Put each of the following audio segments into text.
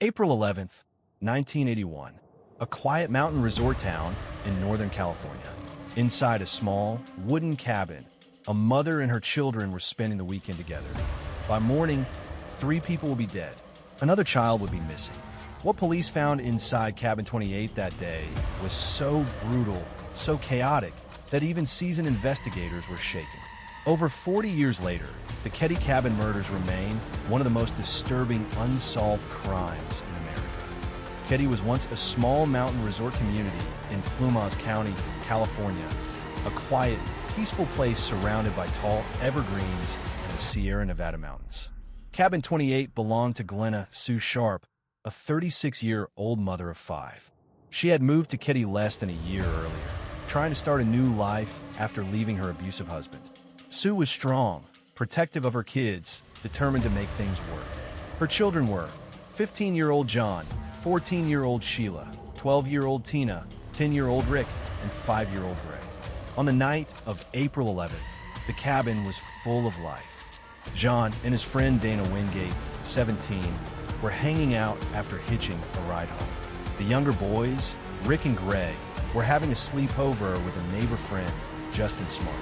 April 11th, 1981. A quiet mountain resort town in Northern California. Inside a small, wooden cabin, a mother and her children were spending the weekend together. By morning, 3 people would be dead. Another child would be missing. What police found inside Cabin 28 that day was so brutal, so chaotic, that even seasoned investigators were shaken. Over 40 years later, the Keddie Cabin Murders remain one of the most disturbing unsolved crimes in America. Keddie was once a small mountain resort community in Plumas County, California, a quiet, peaceful place surrounded by tall evergreens and the Sierra Nevada mountains. Cabin 28 belonged to Glenna Sue Sharp, a 36-year-old mother of 5. She had moved to Keddie less than a year earlier, trying to start a new life after leaving her abusive husband. Sue was strong, protective of her kids, determined to make things work. Her children were 15-year-old John, 14-year-old Sheila, 12-year-old Tina, 10-year-old Rick, and 5-year-old Greg. On the night of April 11th, the cabin was full of life. John and his friend Dana Wingate, 17, were hanging out after hitching a ride home. The younger boys, Rick and Greg, were having a sleepover with a neighbor friend, Justin Smart.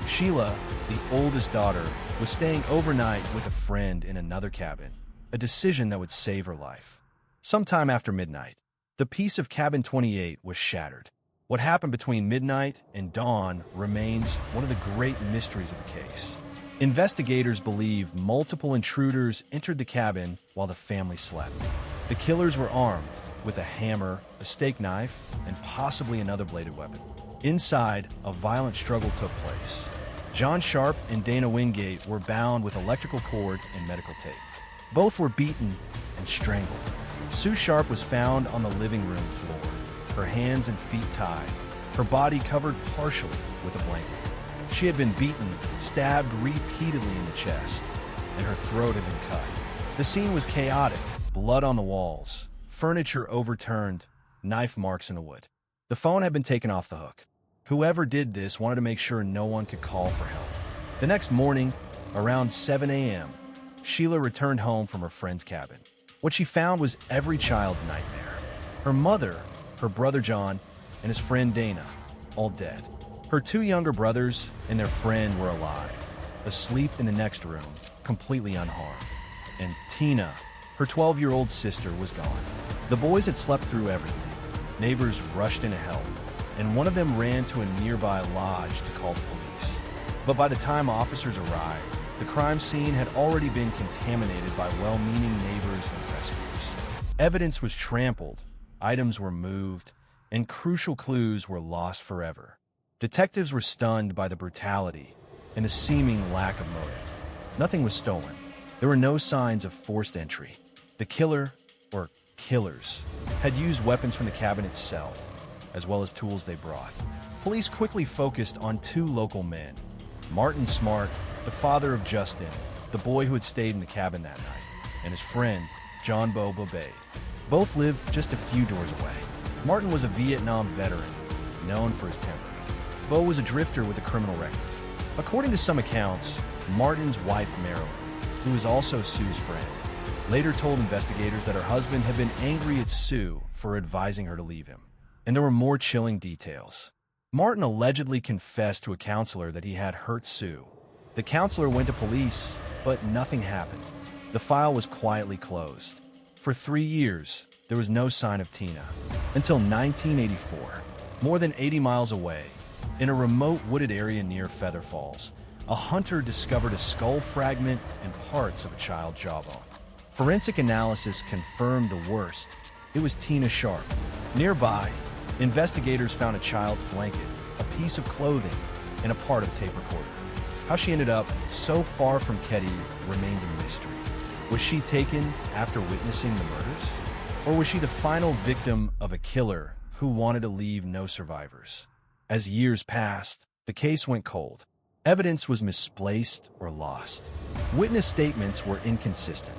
Sheila, the oldest daughter, was staying overnight with a friend in another cabin, a decision that would save her life. Sometime after midnight, the peace of Cabin 28 was shattered. What happened between midnight and dawn remains one of the great mysteries of the case. Investigators believe multiple intruders entered the cabin while the family slept. The killers were armed with a hammer, a steak knife, and possibly another bladed weapon. Inside, a violent struggle took place. John Sharp and Dana Wingate were bound with electrical cord and medical tape. Both were beaten and strangled. Sue Sharp was found on the living room floor, her hands and feet tied, her body covered partially with a blanket. She had been beaten, stabbed repeatedly in the chest, and her throat had been cut. The scene was chaotic, blood on the walls, furniture overturned, knife marks in the wood. The phone had been taken off the hook. Whoever did this wanted to make sure no one could call for help. The next morning, around 7 a.m., Sheila returned home from her friend's cabin. What she found was every child's nightmare. Her mother, her brother John, and his friend Dana, all dead. Her 2 younger brothers and their friend were alive, asleep in the next room, completely unharmed. And Tina, her 12-year-old sister, was gone. The boys had slept through everything. Neighbors rushed in to help, and one of them ran to a nearby lodge to call the police. But by the time officers arrived, the crime scene had already been contaminated by well-meaning neighbors and rescuers. Evidence was trampled, items were moved, and crucial clues were lost forever. Detectives were stunned by the brutality and the seeming lack of motive. Nothing was stolen. There were no signs of forced entry. The killer, or killers, had used weapons from the cabin itself, as well as tools they brought. Police quickly focused on 2 local men, Martin Smart, the father of Justin, the boy who had stayed in the cabin that night, and his friend, John Bo Babade. Both lived just a few doors away. Martin was a Vietnam veteran, known for his temper. Bo was a drifter with a criminal record. According to some accounts, Martin's wife, Marilyn, who was also Sue's friend, later told investigators that her husband had been angry at Sue for advising her to leave him. And there were more chilling details. Martin allegedly confessed to a counselor that he had hurt Sue. The counselor went to police, but nothing happened. The file was quietly closed. For 3 years, there was no sign of Tina. Until 1984, more than 80 miles away, in a remote wooded area near Feather Falls, a hunter discovered a skull fragment and parts of a child's jawbone. Forensic analysis confirmed the worst. It was Tina Sharp. Nearby, investigators found a child's blanket, a piece of clothing, and a part of a tape recorder. How she ended up so far from Keddie remains a mystery. Was she taken after witnessing the murders? Or was she the final victim of a killer who wanted to leave no survivors? As years passed, the case went cold. Evidence was misplaced or lost. Witness statements were inconsistent.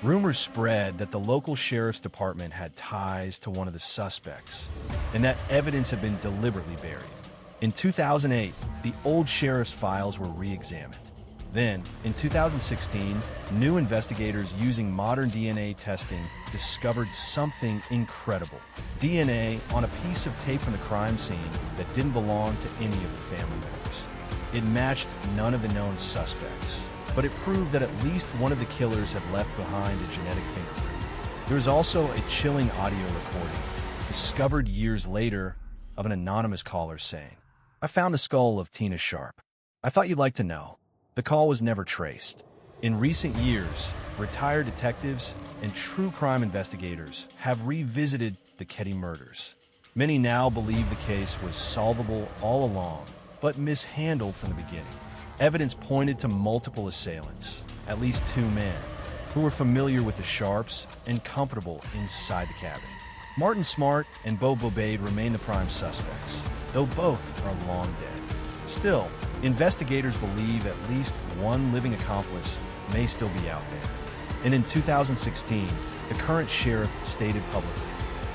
Rumors spread that the local sheriff's department had ties to one of the suspects, and that evidence had been deliberately buried. In 2008, the old sheriff's files were re-examined. Then, in 2016, new investigators using modern DNA testing discovered something incredible. DNA on a piece of tape from the crime scene that didn't belong to any of the family members. It matched none of the known suspects, but it proved that at least one of the killers had left behind a genetic fingerprint. There was also a chilling audio recording, discovered years later, of an anonymous caller saying, "I found the skull of Tina Sharp. I thought you'd like to know." The call was never traced. In recent years, retired detectives and true crime investigators have revisited the Keddie murders. Many now believe the case was solvable all along, but mishandled from the beginning. Evidence pointed to multiple assailants, at least two men, who were familiar with the Sharps and comfortable inside the cabin. Martin Smart and Bo Bobade remain the prime suspects, though both are long dead. Still, investigators believe at least one living accomplice may still be out there. And in 2016, the current sheriff stated publicly,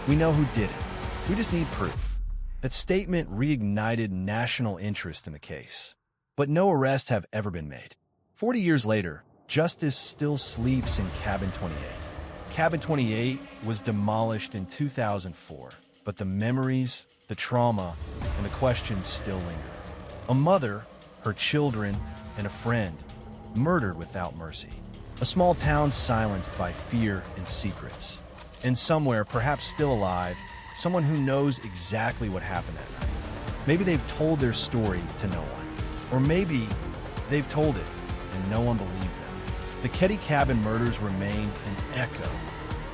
"We know who did it. We just need proof." That statement reignited national interest in the case. But no arrests have ever been made. 40 years later, justice still sleeps in Cabin 28. Cabin 28 was demolished in 2004, but the memories, the trauma, and the questions still linger. A mother, her children, and a friend murdered without mercy. A small town silenced by fear and secrets. And somewhere, perhaps still alive, someone who knows exactly what happened that night. Maybe they've told their story to no one. Or maybe they've told it and no one believed them. The Keddie Cabin murders remain an echo,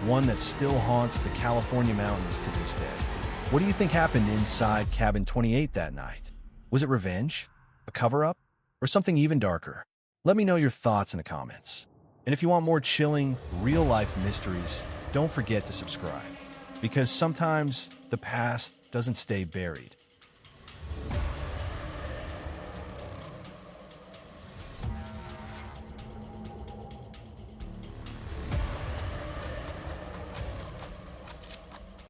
one that still haunts the California mountains to this day. What do you think happened inside Cabin 28 that night? Was it revenge, a cover-up, or something even darker? Let me know your thoughts in the comments. And if you want more chilling, real-life mysteries, don't forget to subscribe. Because sometimes the past doesn't stay buried.